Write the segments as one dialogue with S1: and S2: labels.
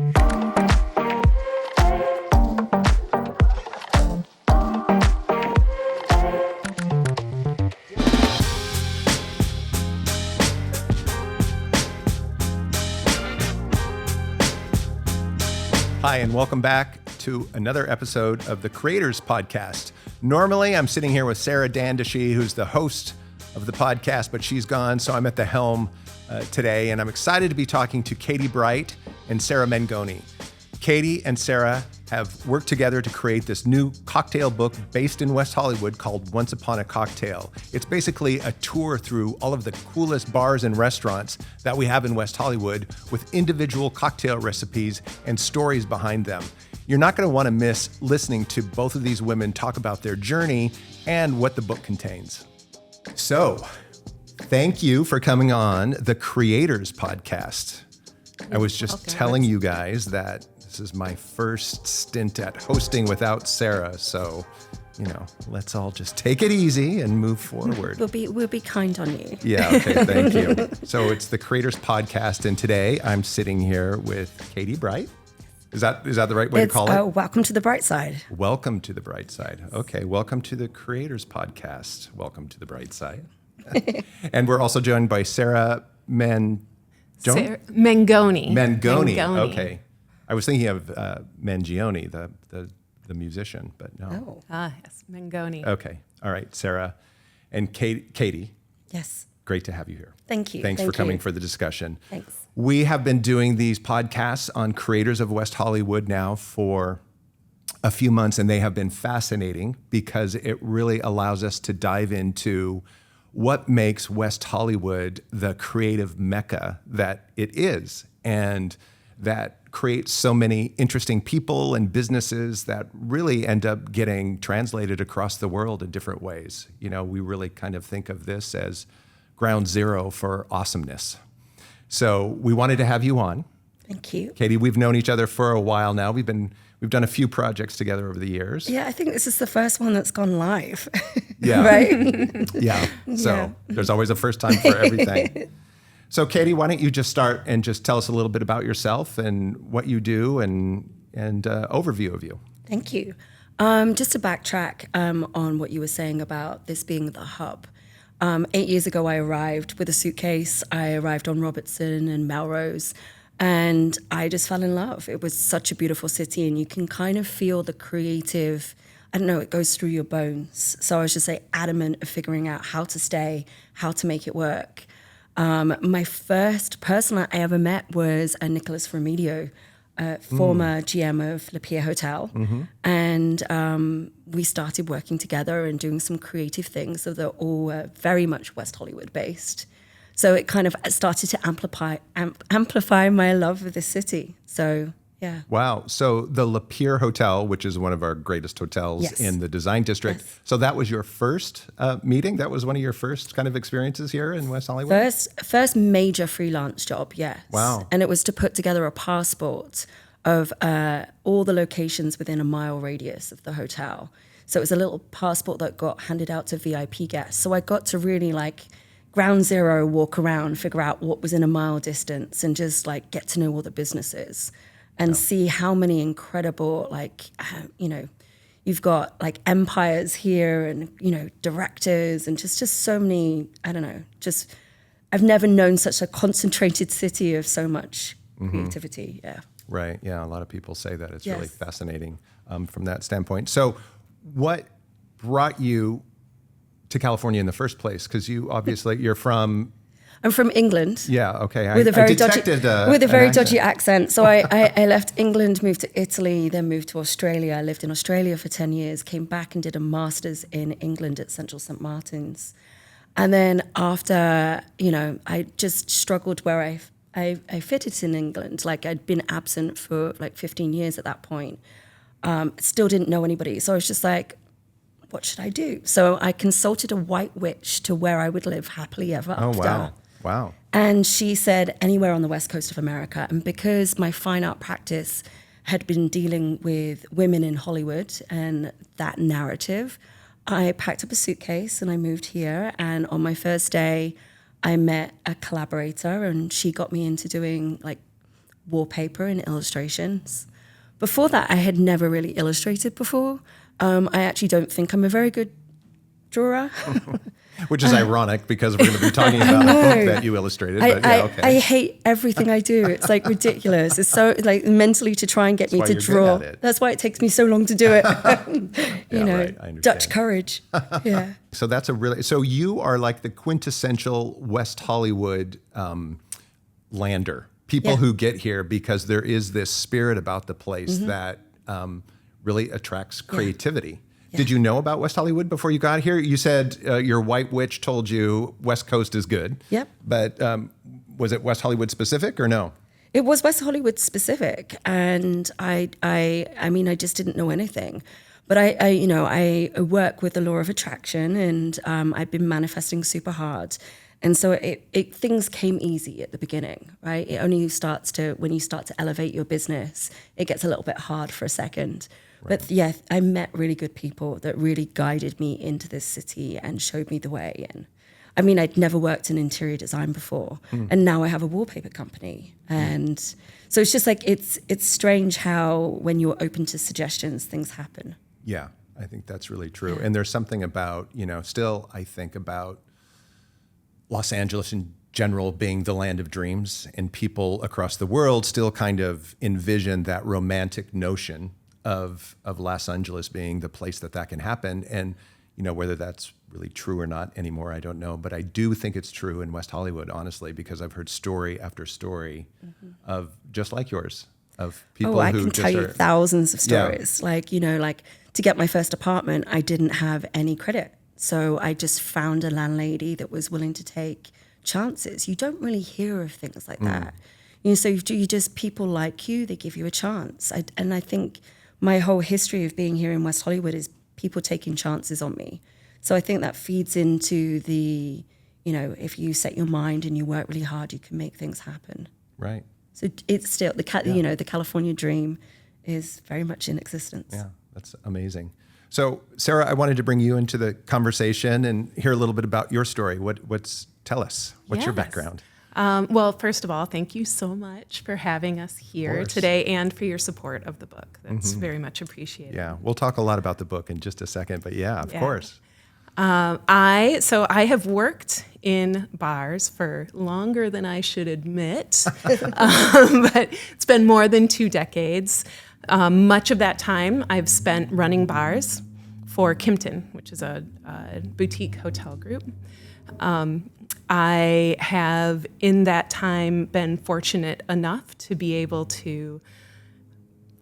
S1: Hi, and welcome back to another episode of the Creators Podcast. Normally, I'm sitting here with Sarah Dandashi, who's the host of the podcast, but she's gone, so I'm at the helm today, and I'm excited to be talking to Katie Bright and Sarah Mengoni. Katie and Sarah have worked together to create this new cocktail book based in West Hollywood called Once Upon a Cocktail. It's basically a tour through all of the coolest bars and restaurants that we have in West Hollywood with individual cocktail recipes and stories behind them. You're not going to want to miss listening to both of these women talk about their journey and what the book contains. So, thank you for coming on the Creators Podcast. I was just telling you guys that this is my first stint at hosting without Sarah, so, let's all just take it easy and move forward.
S2: We'll be kind on you.
S1: Yeah, okay, thank you. So it's the Creators Podcast, and today I'm sitting here with Katie Bright. Is that the right way to call it?
S2: Welcome to the bright side.
S1: Welcome to the bright side. Okay, welcome to the Creators Podcast. Welcome to the bright side. And we're also joined by Sarah Mengoni. Mengoni. Okay. I was thinking of Mangione, the musician, but no.
S3: Yes, Mengoni.
S1: Okay. All right, Sarah and Katie.
S2: Yes.
S1: Great to have you here.
S2: Thank you.
S1: Thanks for coming for the discussion.
S2: Thanks.
S1: We have been doing these podcasts on creators of West Hollywood now for a few months, and they have been fascinating because it really allows us to dive into what makes West Hollywood the creative mecca that it is, and that creates so many interesting people and businesses that really end up getting translated across the world in different ways. We really kind of think of this as ground zero for awesomeness. So we wanted to have you on.
S2: Thank you.
S1: Katie, we've known each other for a while now. We've done a few projects together over the years.
S2: Yeah, I think this is the first one that's gone live.
S1: Yeah.
S2: Right?
S1: Yeah. So there's always a first time for everything. So Katie, why don't you just start and just tell us a little bit about yourself and what you do and overview of you.
S2: Thank you. Just to backtrack on what you were saying about this being the hub. 8 years ago, I arrived with a suitcase. I arrived on Robertson and Melrose, and I just fell in love. It was such a beautiful city, and you can kind of feel the creative, it goes through your bones. So I was just adamant of figuring out how to stay, how to make it work. My first person I ever met was Nicholas Remedio, former GM of Le Pierre Hotel. Mm-hmm. And we started working together and doing some creative things that are all very much West Hollywood based. So it kind of started to amplify my love of the city. So, yeah.
S1: Wow. So the Le Pierre Hotel, which is one of our greatest hotels in the Design District. Yes. So that was your first meeting? That was one of your first kind of experiences here in West Hollywood?
S2: First major freelance job, yes.
S1: Wow.
S2: And it was to put together a passport of all the locations within a mile radius of the hotel. So it was a little passport that got handed out to VIP guests. So I got to really ground zero, walk around, figure out what was in a mile distance and just get to know all the businesses. And see how many incredible, you've got empires here and, directors and just so many, I've never known such a concentrated city of so much creativity. Yeah.
S1: Right. Yeah. A lot of people say that. It's really fascinating from that standpoint. So what brought you to California in the first place? Because you're from...
S2: I'm from England.
S1: Yeah, okay.
S2: With a very dodgy accent. So I left England, moved to Italy, then moved to Australia. I lived in Australia for 10 years, came back and did a master's in England at Central St. Martin's. And then after, I just struggled where I fitted in England. I'd been absent for 15 years at that point. Still didn't know anybody. So I was just what should I do? So I consulted a white witch to where I would live happily ever after.
S1: Oh, wow. Wow.
S2: And she said anywhere on the west coast of America. And because my fine art practice had been dealing with women in Hollywood and that narrative, I packed up a suitcase and I moved here. And on my first day, I met a collaborator and she got me into doing wallpaper and illustrations. Before that, I had never really illustrated before. I actually don't think I'm a very good drawer.
S1: Which is ironic because we're going to be talking about a book that you illustrated.
S2: I hate everything I do. It's like ridiculous. It's so like mentally to try and get me to draw. That's why it takes me so long to do it. you know, right. I understand. Dutch courage. Yeah.
S1: So you are like the quintessential West Hollywood lander. People who get here because there is this spirit about the place that really attracts creativity. Yeah. Did you know about West Hollywood before you got here? You said your white witch told you West Coast is good.
S2: Yep.
S1: But was it West Hollywood specific or no?
S2: It was West Hollywood specific, and I mean, I just didn't know anything. But I work with the law of attraction, and I've been manifesting super hard. And so things came easy at the beginning, right? It only starts when you start to elevate your business, it gets a little bit hard for a second. Right. But yeah, I met really good people that really guided me into this city and showed me the way. And I mean, I'd never worked in interior design before, and now I have a wallpaper company. And so it's just like, it's strange how when you're open to suggestions, things happen.
S1: Yeah, I think that's really true. And there's something about, still I think about Los Angeles in general being the land of dreams, and people across the world still kind of envision that romantic notion of Los Angeles being the place that can happen. And, whether that's really true or not anymore, I don't know. But I do think it's true in West Hollywood, honestly, because I've heard story after story of just like yours, of people who
S2: I can tell you thousands of stories. Yeah. Like to get my first apartment, I didn't have any credit. So I just found a landlady that was willing to take chances. You don't really hear of things like that. So you just, people like you, they give you a chance. And I think my whole history of being here in West Hollywood is people taking chances on me. So I think that feeds into the, if you set your mind and you work really hard, you can make things happen.
S1: Right.
S2: So it's still, the California dream is very much in existence.
S1: Yeah, that's amazing. So, Sarah, I wanted to bring you into the conversation and hear a little bit about your story. Tell us, what's your background?
S3: Well, first of all, thank you so much for having us here today and for your support of the book. That's very much appreciated.
S1: Yeah, we'll talk a lot about the book in just a second, but of course.
S3: I have worked in bars for longer than I should admit, but it's been more than 2 decades. Much of that time I've spent running bars for Kimpton, which is a boutique hotel group. I have, in that time, been fortunate enough to be able to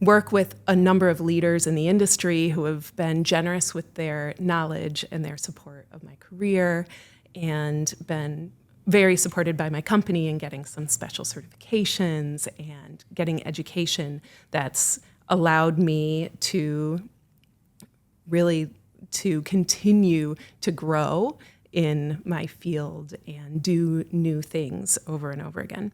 S3: work with a number of leaders in the industry who have been generous with their knowledge and their support of my career, and been very supported by my company in getting some special certifications and getting education that's allowed me to really to continue to grow in my field and do new things over and over again.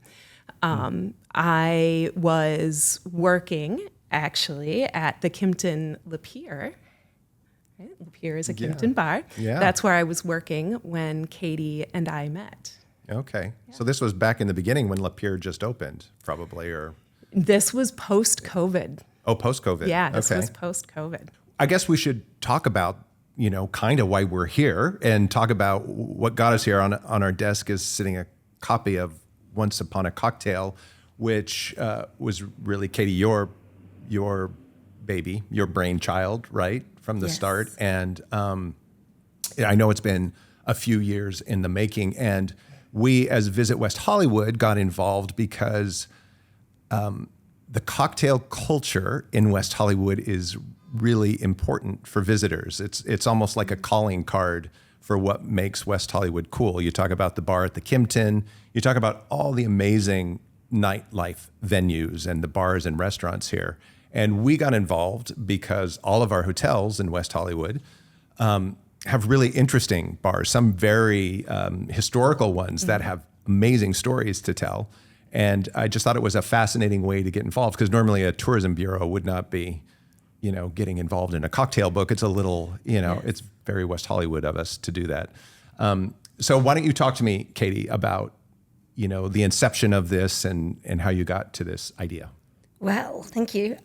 S3: I was working actually at the Kimpton Lapeer. Right? Lapeer is a Kimpton bar.
S1: Yeah.
S3: That's where I was working when Katie and I met.
S1: Okay. Yeah. So this was back in the beginning when Lapeer just opened, probably, or?
S3: This was post-COVID.
S1: Oh, post-COVID.
S3: Yeah, this was post-COVID.
S1: I guess we should talk about, kind of why we're here and talk about what got us here. On our desk is sitting a copy of Once Upon a Cocktail, which was really, Katie, your baby, your brainchild, right, from the start. And I know it's been a few years in the making. And we, as Visit West Hollywood, got involved because the cocktail culture in West Hollywood is really important for visitors. It's almost like a calling card for what makes West Hollywood cool. You talk about the bar at the Kimpton, you talk about all the amazing nightlife venues and the bars and restaurants here. And we got involved because all of our hotels in West Hollywood have really interesting bars, some very historical ones that have amazing stories to tell. And I just thought it was a fascinating way to get involved, because normally a tourism bureau would not be, getting involved in a cocktail book. It's a little, it's very West Hollywood of us to do that. So why don't you talk to me, Katie, about the inception of this and how you got to this idea.
S2: Well, thank you.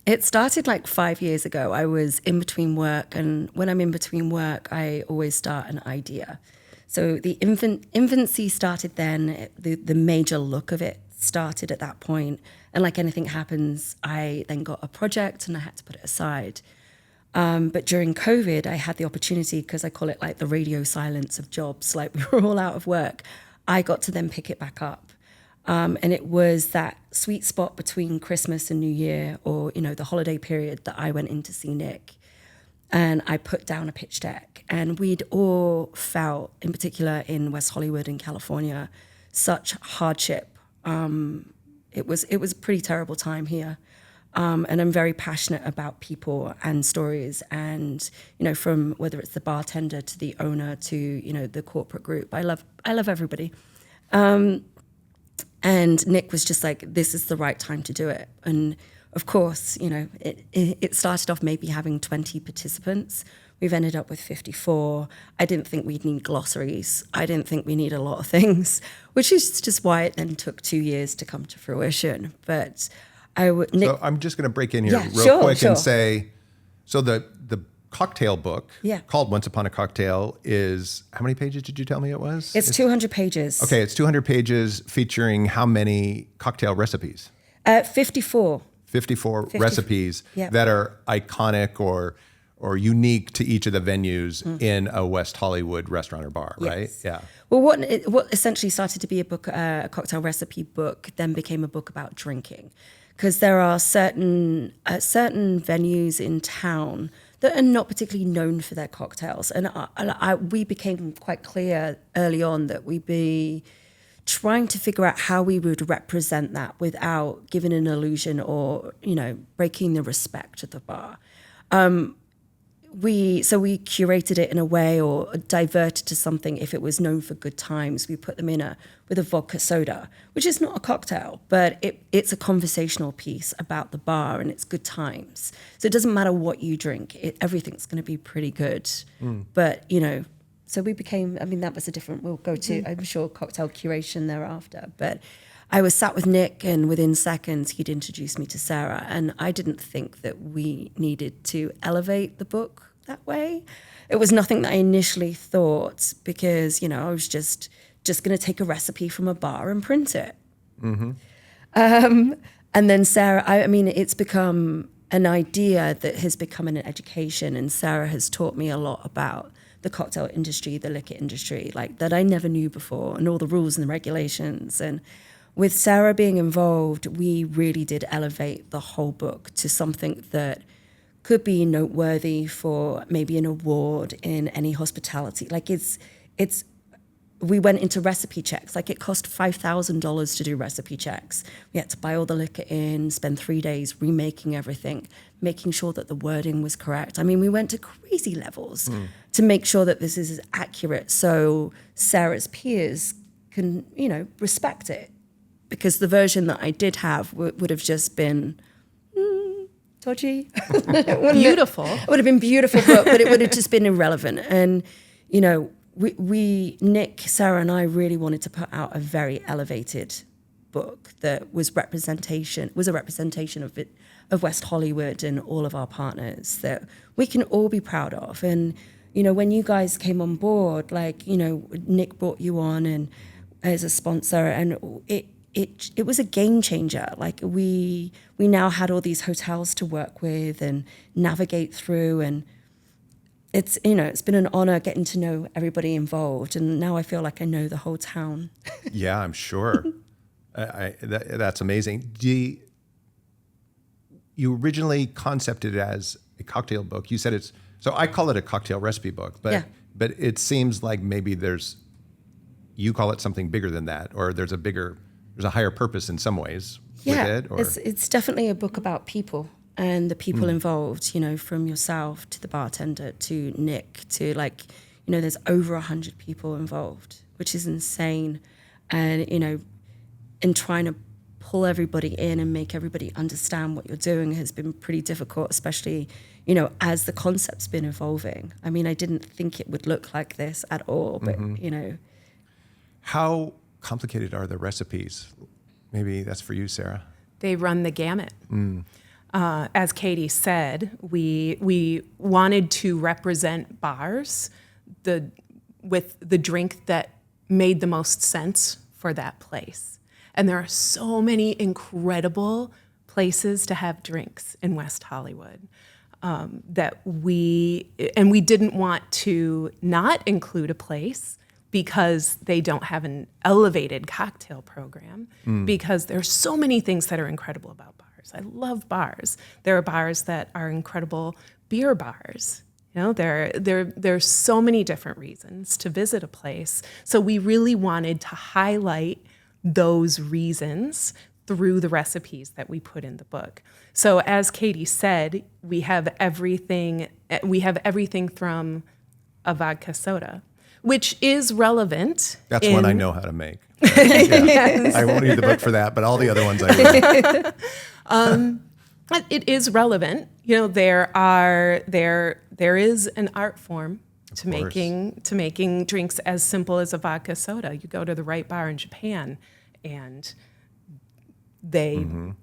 S2: It started like 5 years ago. I was in between work, and when I'm in between work, I always start an idea. So the infancy started then. The major look of it started at that point. And like anything happens, I then got a project and I had to put it aside. But during COVID, I had the opportunity, because I call it like the radio silence of jobs, like we were all out of work. I got to then pick it back up. And it was that sweet spot between Christmas and New Year, or, the holiday period, that I went in to see Nick. And I put down a pitch deck. And we'd all felt, in particular in West Hollywood in California, such hardship. It was a pretty terrible time here. And I'm very passionate about people and stories, and, from whether it's the bartender to the owner to, the corporate group. I love everybody. And Nick was just like, this is the right time to do it. And of course, it started off maybe having 20 participants. We've ended up with 54. I didn't think we'd need glossaries. I didn't think we need a lot of things, which is just why it then took 2 years to come to fruition. But Nick,
S1: so I'm just going to break in here real quick and say, so the cocktail book called Once Upon a Cocktail is, how many pages did you tell me it was?
S2: It's 200 pages.
S1: Okay, it's 200 pages featuring how many cocktail recipes?
S2: 54.
S1: 54 recipes that are iconic or unique to each of the venues in a West Hollywood restaurant or bar, right? Yeah.
S2: Well, what essentially started to be a book, a cocktail recipe book, then became a book about drinking, because there are certain venues in town that are not particularly known for their cocktails, and we became quite clear early on that we'd be trying to figure out how we would represent that without giving an illusion or breaking the respect of the bar. We curated it in a way, or diverted to something. If it was known for good times, we put them with a vodka soda, which is not a cocktail, but it's a conversational piece about the bar and it's good times. So it doesn't matter what you drink, everything's going to be pretty good. But so we became. I mean, that was a different. We'll go to, I'm sure, cocktail curation thereafter. But I was sat with Nick, and within seconds, he'd introduced me to Sarah. And I didn't think that we needed to elevate the book that way. It was nothing that I initially thought, because, I was just going to take a recipe from a bar and print it. And then Sarah, I mean, it's become an idea that has become an education. And Sarah has taught me a lot about the cocktail industry, the liquor industry, like that I never knew before, and all the rules and the regulations. And with Sarah being involved, we really did elevate the whole book to something that could be noteworthy for maybe an award in any hospitality. Like we went into recipe checks. Like, it cost $5,000 to do recipe checks. We had to buy all the liquor in, spend 3 days remaking everything, making sure that the wording was correct. I mean, we went to crazy levels to make sure that this is accurate, so Sarah's peers can, respect it. Because the version that I did have would have just been dodgy.
S3: Beautiful.
S2: It would have been beautiful book, but it would have just been irrelevant. And, we Nick, Sarah, and I really wanted to put out a very elevated book that was a representation of West Hollywood and all of our partners that we can all be proud of. And, when you guys came on board, like, Nick brought you on and as a sponsor, and it was a game changer. Like, we now had all these hotels to work with and navigate through, and it's been an honor getting to know everybody involved, and now I feel like I know the whole town.
S1: Yeah, I'm sure. That's amazing. You originally concepted it as a cocktail book. You said so I call it a cocktail recipe book, but it seems like maybe you call it something bigger than that, or there's a higher purpose in some ways with it? Or?
S2: It's definitely a book about people and the people involved, from yourself to the bartender to Nick to there's over 100 people involved, which is insane. And, in trying to pull everybody in and make everybody understand what you're doing has been pretty difficult, especially, as the concept's been evolving. I mean, I didn't think it would look like this at all, but,
S1: How complicated are the recipes? Maybe that's for you, Sarah.
S3: They run the gamut. As Katie said, we wanted to represent bars with the drink that made the most sense for that place. And there are so many incredible places to have drinks in West Hollywood that we didn't want to not include a place because they don't have an elevated cocktail program, because there's so many things that are incredible about bars. I love bars. There are bars that are incredible beer bars. You know, there's so many different reasons to visit a place. So we really wanted to highlight those reasons through the recipes that we put in the book. So as Katie said, we have everything from a vodka soda, which is relevant.
S1: That's one I know how to make. Yes. I won't need the book for that, but all the other ones I will.
S3: It is relevant. You know, there is an art form to making drinks as simple as a vodka soda. You go to the right bar in Japan, and the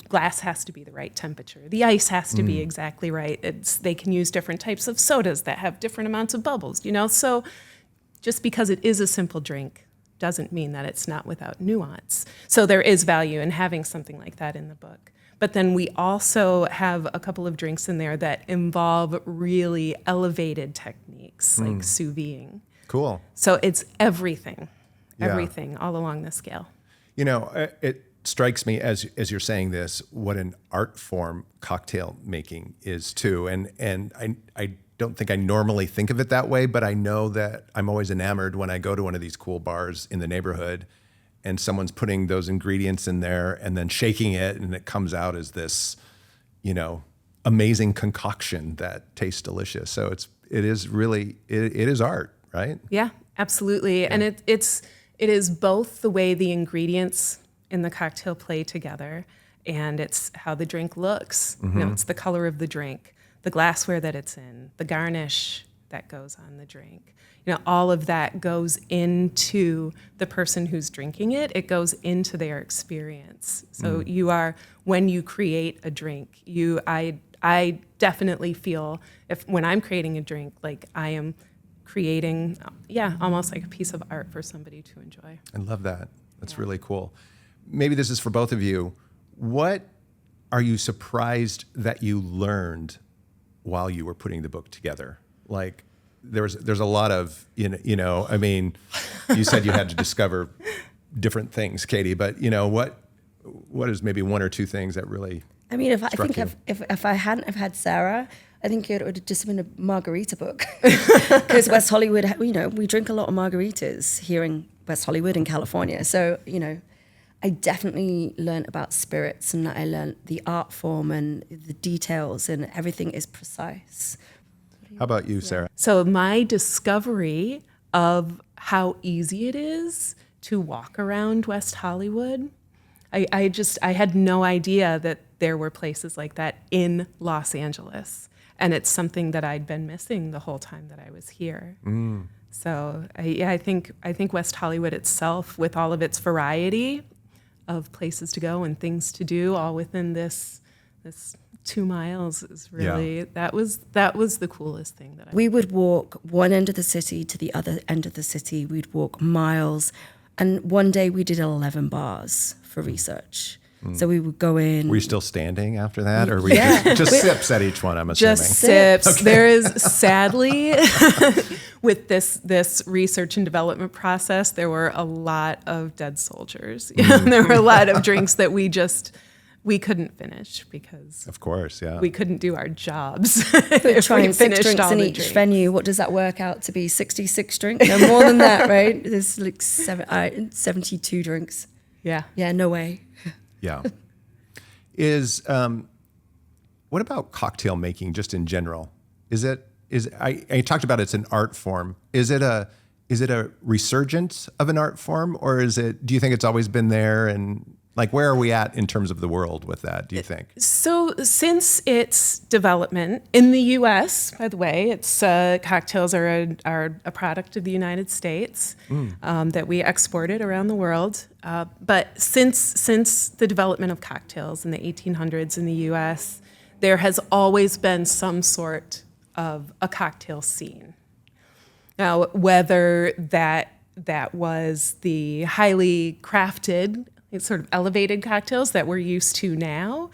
S3: glass has to be the right temperature. The ice has to be exactly right. They can use different types of sodas that have different amounts of bubbles. You know, so just because it is a simple drink doesn't mean that it's not without nuance. So there is value in having something like that in the book. But then we also have a couple of drinks in there that involve really elevated techniques, like sous videing.
S1: Cool.
S3: So it's everything all along the scale.
S1: You know, it strikes me as you're saying this, what an art form cocktail making is too. And I don't think I normally think of it that way, but I know that I'm always enamored when I go to one of these cool bars in the neighborhood and someone's putting those ingredients in there and then shaking it, and it comes out as this, you know, amazing concoction that tastes delicious. So it is art, right?
S3: Yeah, absolutely. Yeah. And it is both the way the ingredients in the cocktail play together, and it's how the drink looks. You know, it's the color of the drink, the glassware that it's in, the garnish that goes on the drink. You know, all of that goes into the person who's drinking it. It goes into their experience. So when you create a drink, I definitely feel when I'm creating a drink, like I am creating, almost like a piece of art for somebody to enjoy.
S1: I love that. That's really cool. Maybe this is for both of you. What are you surprised that you learned while you were putting the book together? Like, there's a lot of, you know, I mean, you said you had to discover different things, Katie, but you know, what is maybe one or two things that really
S2: I mean, if I hadn't have had Sarah, I think it would have just been a margarita book. Because West Hollywood, you know, we drink a lot of margaritas here in West Hollywood in California. So, you know, I definitely learned about spirits, and I learned the art form and the details, and everything is precise.
S1: How about you, Sarah?
S3: So my discovery of how easy it is to walk around West Hollywood, I had no idea that there were places like that in Los Angeles. And it's something that I'd been missing the whole time that I was here. So I think West Hollywood itself, with all of its variety of places to go and things to do, all within this 2 miles, is really that was the coolest thing that
S2: we would walk one end of the city to the other end of the city. We'd walk miles, and one day we did 11 bars for research. So we would go in.
S1: Were you still standing after that, or were you just sips at each one? I'm assuming
S3: just sips. Okay. There is sadly with this research and development process, there were a lot of dead soldiers. There were a lot of drinks that we couldn't finish because,
S1: of course,
S3: we couldn't do our jobs.
S2: Trying 6 drinks in each venue. What does that work out to be? 66 drinks? No, more than that, right? There's like 72 drinks.
S3: Yeah.
S2: Yeah, no way.
S1: Yeah. What about cocktail making just in general? I talked about it's an art form. Is it a resurgence of an art form, or do you think it's always been there and Like, where are we at in terms of the world with that, do you think?
S3: So since its development in the U.S., by the way, it's cocktails are a product of the United States that we exported around the world. But since the development of cocktails in the 1800s in the U.S., there has always been some sort of a cocktail scene. Now, whether that was the highly crafted, sort of elevated cocktails that we're used to now,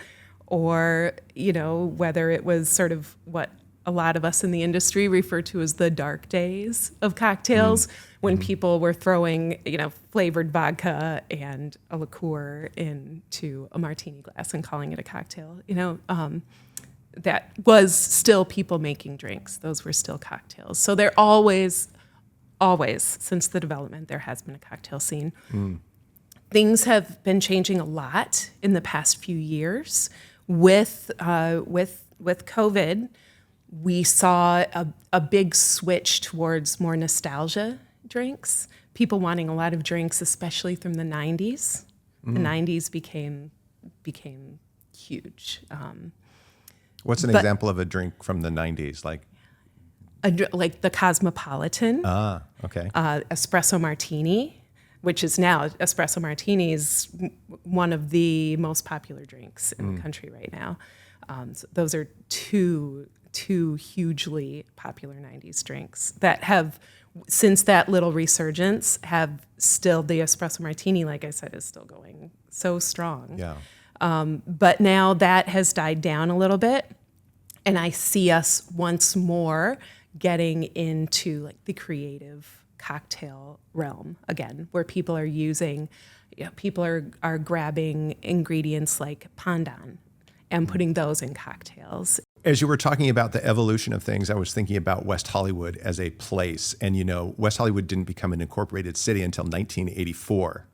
S3: or, whether it was sort of what a lot of us in the industry refer to as the dark days of cocktails, when people were throwing, flavored vodka and a liqueur into a martini glass and calling it a cocktail, that was still people making drinks. Those were still cocktails. So there always, since the development, there has been a cocktail scene. Things have been changing a lot in the past few years. With COVID, we saw a big switch towards more nostalgia drinks. People wanting a lot of drinks, especially from the 90s. The 90s became huge.
S1: What's an example of a drink from the 90s? Like
S3: the Cosmopolitan.
S1: Okay.
S3: Espresso martini, which is now, espresso martini is one of the most popular drinks in the country right now. So those are two hugely popular 90s drinks that have, since that little resurgence, have still, the espresso martini, like I said, is still going so strong.
S1: Yeah.
S3: But now that has died down a little bit, and I see us once more getting into like the creative cocktail realm again, where people are using, people are grabbing ingredients like pandan and putting those in cocktails.
S1: As you were talking about the evolution of things, I was thinking about West Hollywood as a place. And, West Hollywood didn't become an incorporated city until 1984.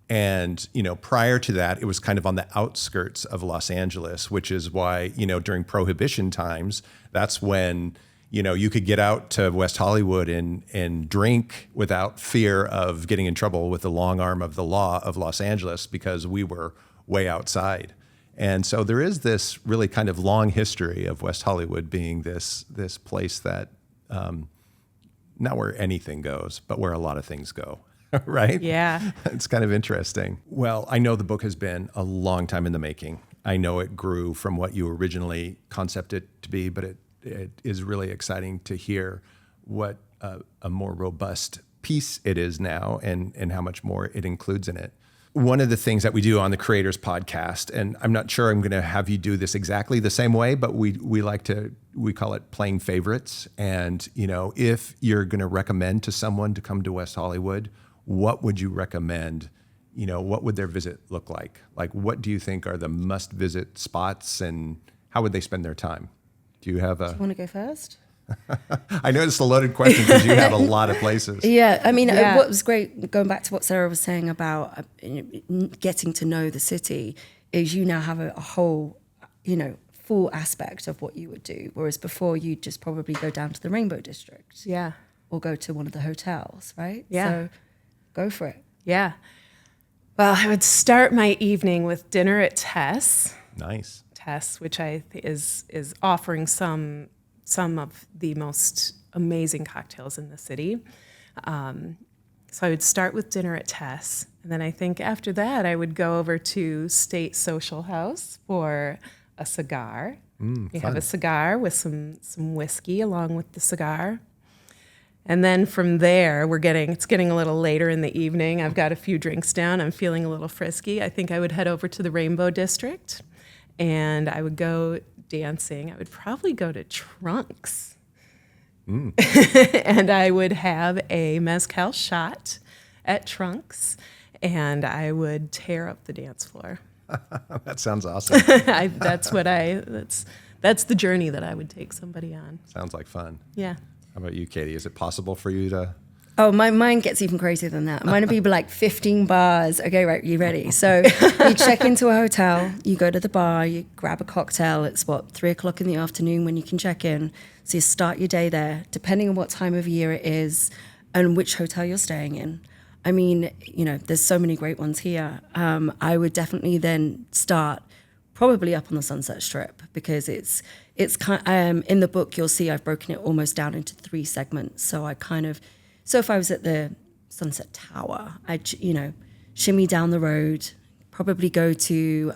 S1: And, prior to that, it was kind of on the outskirts of Los Angeles, which is why, during Prohibition times, that's when, you could get out to West Hollywood and drink without fear of getting in trouble with the long arm of the law of Los Angeles, because we were way outside. And so there is this really kind of long history of West Hollywood being this place that, not where anything goes, but where a lot of things go. Right?
S3: Yeah.
S1: It's kind of interesting. Well, I know the book has been a long time in the making. I know it grew from what you originally concepted it to be, but it is really exciting to hear what a more robust piece it is now, and how much more it includes in it. One of the things that we do on the Creators Podcast, and I'm not sure I'm going to have you do this exactly the same way, but we call it playing favorites. And, if you're going to recommend to someone to come to West Hollywood, what would you recommend? What would their visit look like? Like, what do you think are the must-visit spots, and how would they spend their time? Do you have a...
S2: Do you want to go first?
S1: I know it's a loaded question because you have a lot of places.
S2: Yeah, I mean, what was great, going back to what Sarah was saying about getting to know the city, is you now have a whole, full aspect of what you would do, whereas before you'd just probably go down to the Rainbow District.
S3: Yeah.
S2: Or go to one of the hotels, right?
S3: Yeah.
S2: So go for it.
S3: Yeah. Well, I would start my evening with dinner at Tess.
S1: Nice.
S3: Tess, which I think is offering some of the most amazing cocktails in the city. So I would start with dinner at Tess, and then I think after that I would go over to State Social House for a cigar. You have a cigar with some whiskey along with the cigar. And then from there, it's getting a little later in the evening. I've got a few drinks down. I'm feeling a little frisky. I think I would head over to the Rainbow District, and I would go dancing. I would probably go to Trunks. And I would have a mezcal shot at Trunks, and I would tear up the dance floor.
S1: That sounds awesome.
S3: That's the journey that I would take somebody on.
S1: Sounds like fun.
S3: Yeah.
S1: How about you, Katie? Is it possible for you to...
S2: Oh, mine gets even crazier than that. Mine would be like 15 bars. Okay, right, you ready? So you check into a hotel, you go to the bar, you grab a cocktail. It's 3:00 in the afternoon when you can check in. So you start your day there, depending on what time of year it is and which hotel you're staying in. I mean, there's so many great ones here. I would definitely then start probably up on the Sunset Strip, because it's kind in the book you'll see I've broken it almost down into 3 segments. So if I was at the Sunset Tower, I'd shimmy down the road, probably go to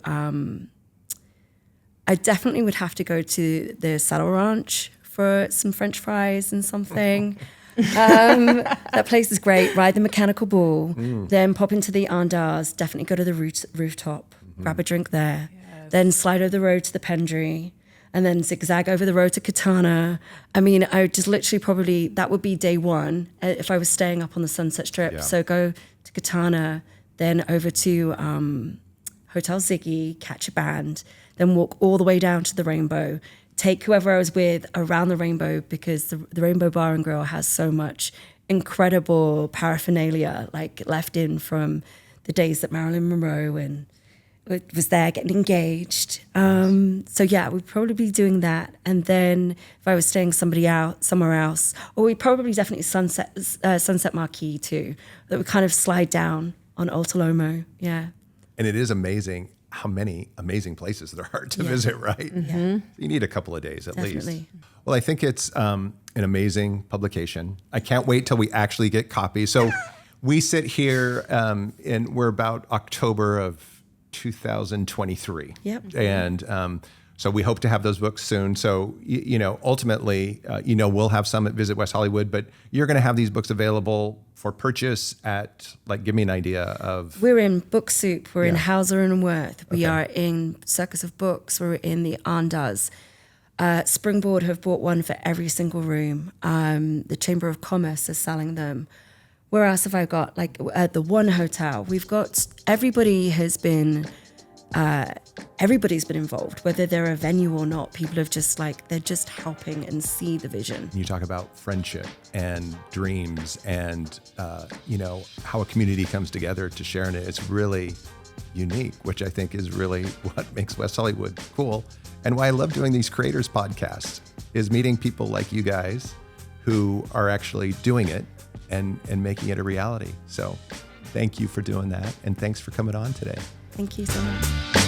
S2: I definitely would have to go to the Saddle Ranch for some French fries and something. That place is great. Ride the mechanical bull, then pop into the Andaz, definitely go to the rooftop, grab a drink there, then slide over the road to the Pendry, and then zigzag over the road to Katana. I mean, I would just literally that would be day 1 if I was staying up on the Sunset Strip. Yeah. So go to Katana, then over to Hotel Ziggy, catch a band, then walk all the way down to the Rainbow, take whoever I was with around the Rainbow, because the Rainbow Bar and Grill has so much incredible paraphernalia, like left in from the days that Marilyn Monroe and was there getting engaged. So yeah, we'd probably be doing that. And then if I was staying somewhere else, or we'd probably definitely Sunset Marquee too, that would kind of slide down on Oltolomo. Yeah.
S1: And it is amazing how many amazing places there are to visit, right? Mm-hmm. You need a couple of days at least. Well, I think it's an amazing publication. I can't wait till we actually get copies. So we sit here and we're about October of 2023.
S2: Yep.
S1: And so we hope to have those books soon. So, ultimately, we'll have some at Visit West Hollywood, but you're going to have these books available for purchase at, give me an idea of...
S2: We're in Book Soup. We're in Hauser and Wirth. We are in Circus of Books. We're in the Andaz. Springboard have bought one for every single room. The Chamber of Commerce is selling them. Where else have I got? At the One Hotel, we've got... Everybody's been involved, whether they're a venue or not. People have just they're just helping and see the vision.
S1: You talk about friendship and dreams and, how a community comes together to share in it. It's really unique, which I think is really what makes West Hollywood cool. And why I love doing these creators podcasts is meeting people like you guys who are actually doing it and making it a reality. So thank you for doing that. And thanks for coming on today.
S2: Thank you so much.